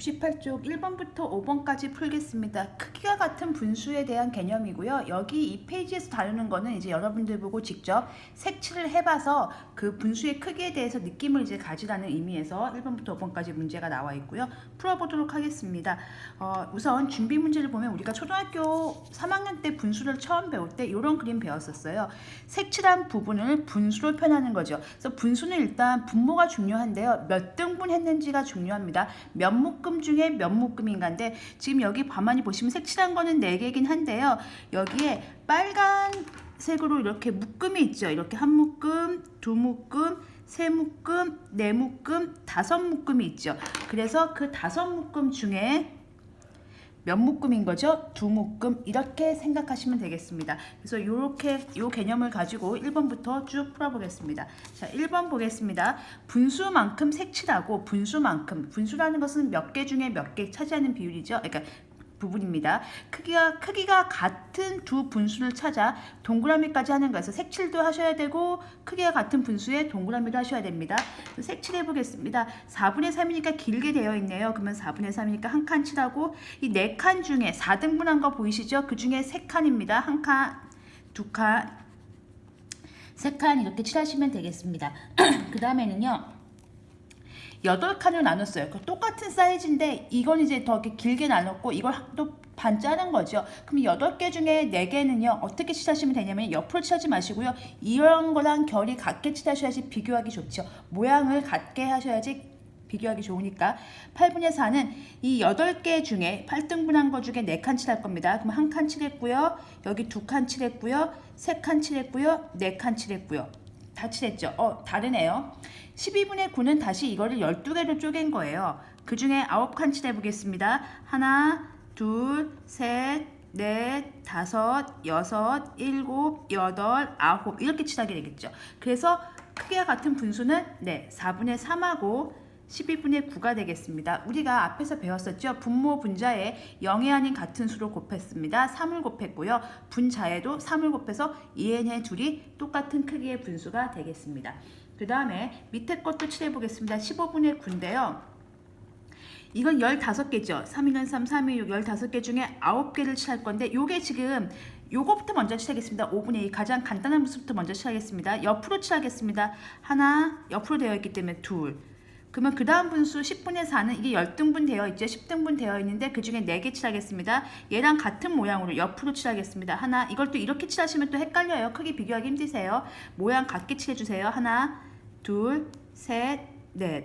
68쪽 1번부터 5번까지 풀겠습니다. 크기가 같은 분수에 대한 개념이고요. 여기 이 페이지에서 다루는 거는 이제 여러분들 보고 직접 색칠을 해봐서 그 분수의 크기에 대해서 느낌을 이제 가지라는 의미에서 1번부터 5번까지 문제가 나와 있고요. 풀어보도록 하겠습니다. 우선 준비 문제를 보면 우리가 초등학교 3학년 때 분수를 처음 배울 때 이런 그림 배웠었어요. 색칠한 부분을 분수로 표현하는 거죠. 그래서 분수는 일단 분모가 중요한데요. 몇 등분 했는지가 중요합니다. 몇 묶음 중에 몇 묶음인가인데 지금 여기 가만히 보시면 색칠한 거는 4개긴 한데요. 여기에 빨간색으로 이렇게 묶음이 있죠. 이렇게 한 묶음, 두 묶음, 세 묶음, 네 묶음, 5묶음이 있죠. 그래서 그 5묶음 중에 몇 묶음인 거죠? 2묶음 이렇게 생각하시면 되겠습니다. 그래서 이렇게 요 개념을 가지고 1번부터 쭉 풀어보겠습니다. 자, 1번 보겠습니다. 분수만큼 색칠하고 분수라는 것은 몇 개 중에 몇 개 차지하는 비율이죠. 그러니까 부분입니다. 크기가 같은 두 분수를 찾아 동그라미까지 하는 거에서 색칠도 하셔야 되고 크기가 같은 분수에 동그라미도 하셔야 됩니다. 색칠해 보겠습니다. 4분의 3이니까 길게 되어 있네요. 그러면 4분의 3이니까 한 칸 칠하고 이 4칸 중에 4등분한 거 보이시죠? 그 중에 3칸입니다. 한 칸, 두 칸, 세 칸 이렇게 칠하시면 되겠습니다. 그 다음에는요. 8칸을 나눴어요. 똑같은 사이즈인데 이건 이제 더 이렇게 길게 나눴고 이걸 또 반 자른 거죠. 그럼 8개 중에 4개는요. 어떻게 칠하시면 되냐면 옆으로 칠하지 마시고요. 이런 거랑 결이 같게 칠하셔야지 비교하기 좋죠. 모양을 같게 하셔야지 비교하기 좋으니까 8분의 4는 이 8개 중에 8등분한 거 중에 4칸 칠할 겁니다. 그럼 한 칸 칠했고요. 여기 2칸 칠했고요. 3칸 칠했고요. 4칸 칠했고요. 다 칠했죠. 다르네요. 12분의 9는 다시 이거를 12개로 쪼갠 거예요. 그 중에 9칸 칠해보겠습니다. 하나, 둘, 셋, 넷, 다섯, 여섯, 일곱, 여덟, 아홉 이렇게 칠하게 되겠죠. 그래서 크기가 같은 분수는 4분의 3하고 12분의 9가 되겠습니다. 우리가 앞에서 배웠었죠. 분모 분자에 0이 아닌 같은 수로 곱했습니다. 3을 곱했고요. 분자에도 3을 곱해서 얘네 둘이 똑같은 크기의 분수가 되겠습니다. 그 다음에 밑에 것도 칠해 보겠습니다. 15분의 9인데요. 이건 15개죠. 3, 2는 3, 3, 2, 6, 15개 중에 9개를 칠할 건데 요게 지금 요거부터 먼저 칠하겠습니다. 5분의 2 가장 간단한 모습부터 먼저 칠하겠습니다. 옆으로 칠하겠습니다. 하나, 옆으로 되어 있기 때문에 둘. 그러면 그 다음 분수 10분의 4는 이게 10등분 되어 있죠. 10등분 되어 있는데 그 중에 4개 칠하겠습니다. 얘랑 같은 모양으로 옆으로 칠하겠습니다. 하나, 이걸 또 이렇게 칠하시면 또 헷갈려요. 크기 비교하기 힘드세요. 모양 같게 칠해주세요. 하나, 둘, 셋, 넷.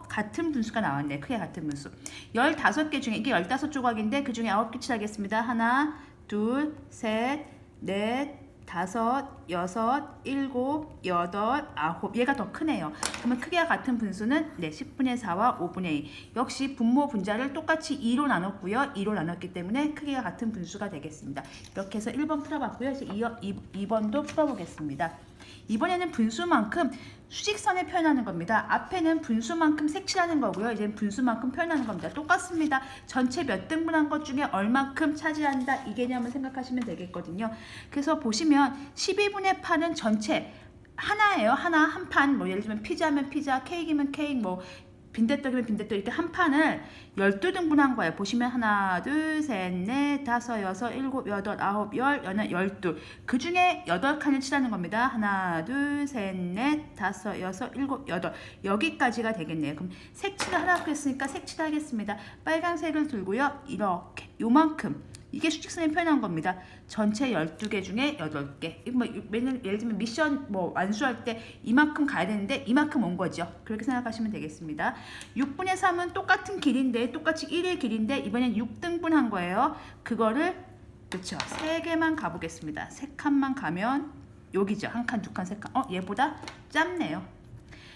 같은 분수가 나왔네. 크게 같은 분수. 15개 중에 이게 15조각인데 그 중에 9개 칠하겠습니다. 하나, 둘, 셋, 넷, 다섯, 여섯, 일곱, 여덟, 아홉. 얘가 더 크네요. 그러면 크기가 같은 분수는 10분의 4와 5분의 2. 역시 분모 분자를 똑같이 2로 나눴고요. 2로 나눴기 때문에 크기가 같은 분수가 되겠습니다. 이렇게 해서 1번 풀어봤고요. 이제 2번도 풀어보겠습니다. 이번에는 분수만큼 수직선에 표현하는 겁니다. 앞에는 분수만큼 색칠하는 거고요. 이제는 분수만큼 표현하는 겁니다. 똑같습니다. 전체 몇 등분한 것 중에 얼만큼 차지한다. 이 개념을 생각하시면 되겠거든요. 그래서 보시면 12분의 8은 전체 하나예요. 하나, 한 판. 뭐 예를 들면 피자면 피자, 케이크면 케이크, 뭐 빈대떡이면 빈대떡 이렇게 한 판을 12등분한 거예요. 보시면 하나, 둘, 셋, 넷, 다섯, 여섯, 일곱, 여덟, 아홉, 열, 열한, 12. 그 중에 8칸을 칠하는 겁니다. 하나, 둘, 셋, 넷, 다섯, 여섯, 일곱, 여덟. 여기까지가 되겠네요. 그럼 색칠을 하라고 했으니까 색칠하겠습니다. 빨간색을 들고요. 이렇게 요만큼. 이게 수직선에 표현한 겁니다. 전체 12개 중에 8개. 뭐 예를 들면 미션 뭐 완수할 때 이만큼 가야 되는데 이만큼 온 거죠. 그렇게 생각하시면 되겠습니다. 6분의 3은 똑같은 길인데 똑같이 1의 길인데 이번엔 6등분 한 거예요. 그거를 그렇죠. 3개만 가보겠습니다. 3칸만 가면 여기죠. 한 칸, 두 칸, 세 칸. 얘보다 짧네요.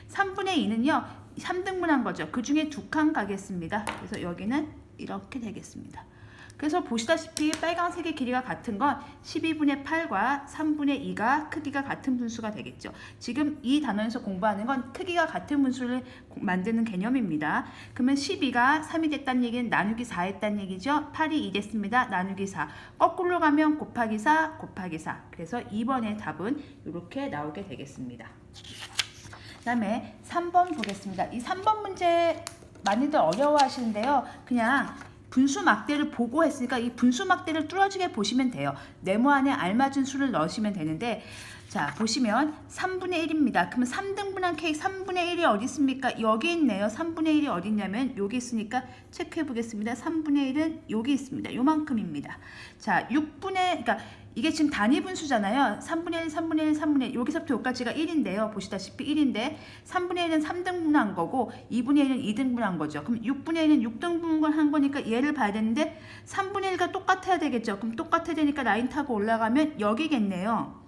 3분의 2는요. 3등분 한 거죠. 그 중에 2칸 가겠습니다. 그래서 여기는 이렇게 되겠습니다. 그래서 보시다시피 빨간색의 길이가 같은 건 12분의 8과 3분의 2가 크기가 같은 분수가 되겠죠. 지금 이 단원에서 공부하는 건 크기가 같은 분수를 만드는 개념입니다. 그러면 12가 3이 됐다는 얘기는 나누기 4 했다는 얘기죠. 8이 2 됐습니다. 나누기 4. 거꾸로 가면 곱하기 4, 곱하기 4. 그래서 2번의 답은 이렇게 나오게 되겠습니다. 그 다음에 3번 보겠습니다. 이 3번 문제 많이들 어려워하시는데요. 그냥 분수 막대를 보고 했으니까 이 분수 막대를 뚫어지게 보시면 돼요. 네모 안에 알맞은 수를 넣으시면 되는데, 자 보시면 3분의 1입니다. 그러면 3등분한 케이크 3분의 1이 어디 있습니까? 여기 있네요. 3분의 1이 어디 있냐면 여기 있으니까 체크해 보겠습니다. 3분의 1은 여기 있습니다. 요만큼입니다. 자 6분의, 그러니까 이게 지금 단위 분수잖아요. 3분의 1, 3분의 1, 3분의 1, 여기서부터 여기까지가 1인데요. 보시다시피 1인데 3분의 1은 3등분한 거고 2분의 1은 2등분한 거죠. 그럼 6분의 1은 6등분을 한 거니까 얘를 봐야 되는데 3분의 1과 똑같아야 되겠죠. 그럼 똑같아야 되니까 라인 타고 올라가면 여기겠네요.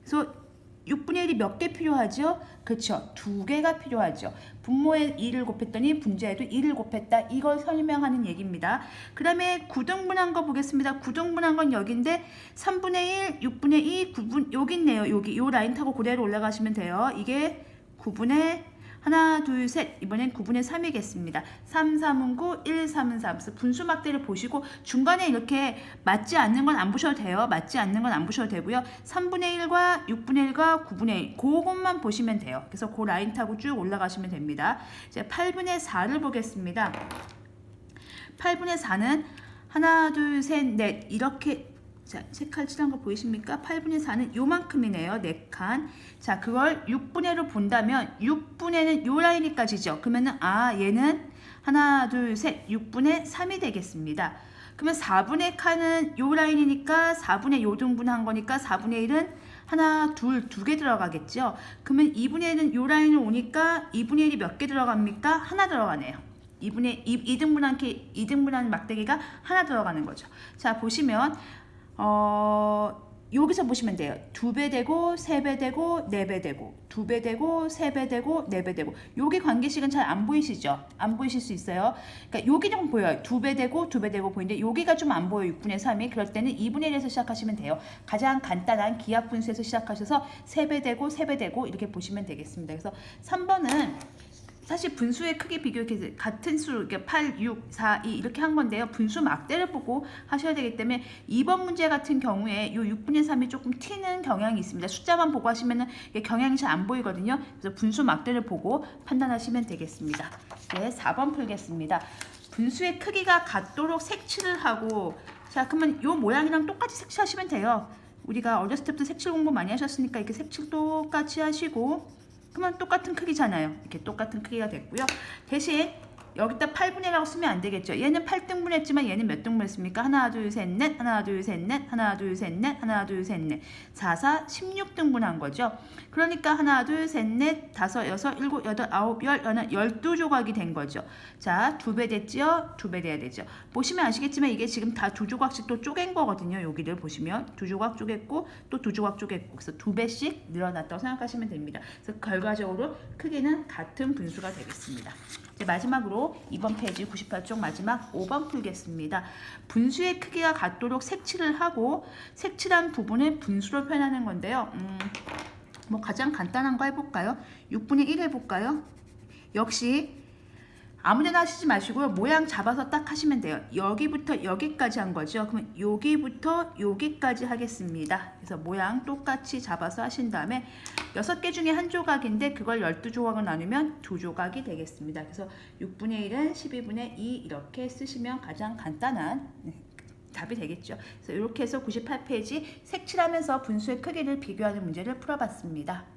그래서 6분의 1이 몇 개 필요하죠? 그렇죠. 2개가 필요하죠. 분모에 2를 곱했더니 분자에도 2를 곱했다. 이걸 설명하는 얘기입니다. 그 다음에 9등분한 거 보겠습니다. 9등분한 건 여기인데 3분의 1, 6분의 2, 9분 여기 있네요. 여기 요 라인 타고 그대로 올라가시면 돼요. 이게 9분의 하나, 둘, 셋. 이번엔 9분의 3이겠습니다. 3, 3은 9, 1, 3은 3. 그래서 분수 막대를 보시고 중간에 이렇게 맞지 않는 건 안 보셔도 돼요. 맞지 않는 건 안 보셔도 되고요. 3분의 1과 6분의 1과 9분의 1. 그것만 보시면 돼요. 그래서 그 라인 타고 쭉 올라가시면 됩니다. 이제 8분의 4를 보겠습니다. 8분의 4는 하나, 둘, 셋, 넷. 이렇게 자, 색깔 칠한 거 보이십니까? 8분의 4는 요만큼이네요. 4칸. 자, 그걸 6분의 1로 본다면 6분의는 요 라인까지죠. 그러면은 얘는 하나, 둘, 셋, 6분의 3이 되겠습니다. 그러면 4분의 칸은 요 라인이니까 4분의 요 등분한 거니까 4분의 1은 하나, 둘, 2개 들어가겠죠. 그러면 2분의 1은 요 라인을 오니까 2분의 1이 몇 개 들어갑니까? 하나 들어가네요. 2등분한 막대기가 하나 들어가는 거죠. 자, 보시면 여기서 보시면 돼요. 2배 되고 3배 되고 4배 되고 2배 되고 3배 되고 4배 되고 여기 관계식은 잘 안 보이시죠? 안 보이실 수 있어요. 그러니까 여기 좀 보여요. 2배 되고 2배 되고 보이는데 여기가 좀 안 보여요. 6분의 3이. 그럴 때는 2분의 1에서 시작하시면 돼요. 가장 간단한 기하 분수에서 시작하셔서 3배 되고 3배 되고 이렇게 보시면 되겠습니다. 그래서 3번은 사실 분수의 크기 비교 이렇게 같은 수 이렇게 8, 6, 4, 2 이렇게 한 건데요. 분수 막대를 보고 하셔야 되기 때문에 2번 문제 같은 경우에 이 6분의 3이 조금 튀는 경향이 있습니다. 숫자만 보고 하시면은 경향이 잘 안 보이거든요. 그래서 분수 막대를 보고 판단하시면 되겠습니다. 네, 4번 풀겠습니다. 분수의 크기가 같도록 색칠을 하고, 자 그러면 이 모양이랑 똑같이 색칠하시면 돼요. 우리가 어렸을 때부터 색칠 공부 많이 하셨으니까 이렇게 색칠 똑같이 하시고, 그러면 똑같은 크기잖아요. 이렇게 똑같은 크기가 됐고요. 대신 여기다 8분의 1라고 쓰면 안 되겠죠. 얘는 8등분 했지만 얘는 몇 등분 했습니까? 하나, 둘, 셋, 넷, 하나, 둘, 셋, 넷, 하나, 둘, 셋, 넷, 하나, 둘, 셋, 넷. 4, 4, 16등분 한 거죠. 그러니까 하나, 둘, 셋, 넷, 다섯, 여섯, 일곱, 여덟, 아홉, 열, 열하나, 12조각이 된 거죠. 자, 2배 됐죠? 2배 돼야 되죠. 보시면 아시겠지만 이게 지금 다 2조각씩 또 쪼갠 거거든요. 여기를 보시면 2조각 쪼갰고 또 2조각 쪼갰고, 그래서 2배씩 늘어났다고 생각하시면 됩니다. 그래서 결과적으로 크기는 같은 분수가 되겠습니다. 이제 마지막으로 이번 페이지 98쪽 마지막 5번 풀겠습니다. 분수의 크기가 같도록 색칠을 하고 색칠한 부분을 분수로 표현하는 건데요. 뭐 가장 간단한 거 해볼까요? 6분의 1 해볼까요? 역시 아무데나 하시지 마시고요. 모양 잡아서 딱 하시면 돼요. 여기부터 여기까지 한 거죠. 그러면 여기부터 여기까지 하겠습니다. 그래서 모양 똑같이 잡아서 하신 다음에 6개 중에 한 조각인데 그걸 12조각을 나누면 2조각이 되겠습니다. 그래서 6분의 1은 12분의 2 이렇게 쓰시면 가장 간단한 답이 되겠죠. 그래서 이렇게 해서 98페이지 색칠하면서 분수의 크기를 비교하는 문제를 풀어봤습니다.